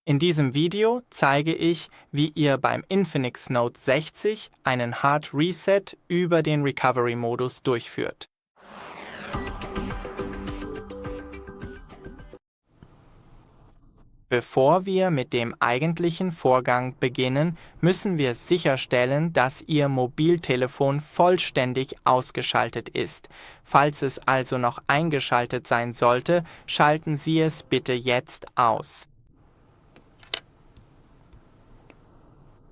In diesem Video zeige ich, wie ihr beim INFINIX Note 60 einen Hard Reset über den Recovery-Modus durchführt. Bevor wir mit dem eigentlichen Vorgang beginnen, müssen wir sicherstellen, dass Ihr Mobiltelefon vollständig ausgeschaltet ist. Falls es also noch eingeschaltet sein sollte, schalten Sie es bitte jetzt aus.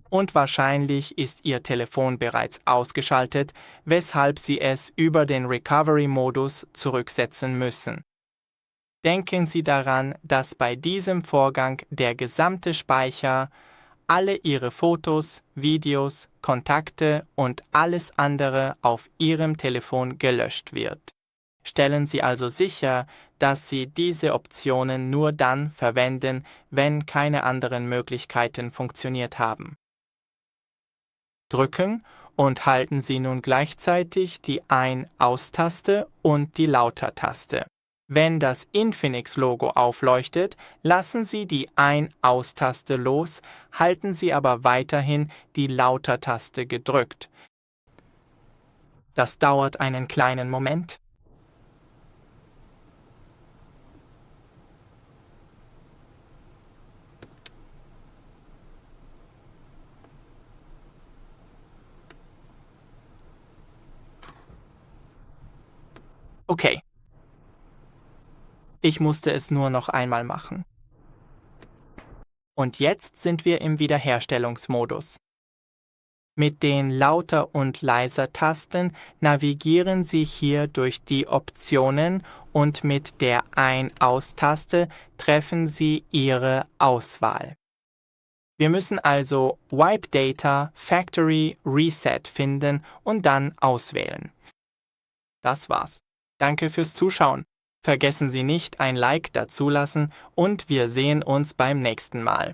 Und wahrscheinlich ist Ihr Telefon bereits ausgeschaltet, weshalb Sie es über den Recovery-Modus zurücksetzen müssen. Denken Sie daran, dass bei diesem Vorgang der gesamte Speicher, alle Ihre Fotos, Videos, Kontakte und alles andere auf Ihrem Telefon gelöscht wird. Stellen Sie also sicher, dass Sie diese Optionen nur dann verwenden, wenn keine anderen Möglichkeiten funktioniert haben. Drücken und halten Sie nun gleichzeitig die Ein-Aus-Taste und die Lauter-Taste. Wenn das INFINIX-Logo aufleuchtet, lassen Sie die Ein-Aus-Taste los, halten Sie aber weiterhin die Lauter-Taste gedrückt. Das dauert einen kleinen Moment. Okay. Ich musste es nur noch einmal machen. Und jetzt sind wir im Wiederherstellungsmodus. Mit den Lauter- und Leiser-Tasten navigieren Sie hier durch die Optionen und mit der Ein-Aus-Taste treffen Sie Ihre Auswahl. Wir müssen also Wipe Data Factory Reset finden und dann auswählen. Das war's. Danke fürs Zuschauen. Vergessen Sie nicht, ein Like dazulassen und wir sehen uns beim nächsten Mal.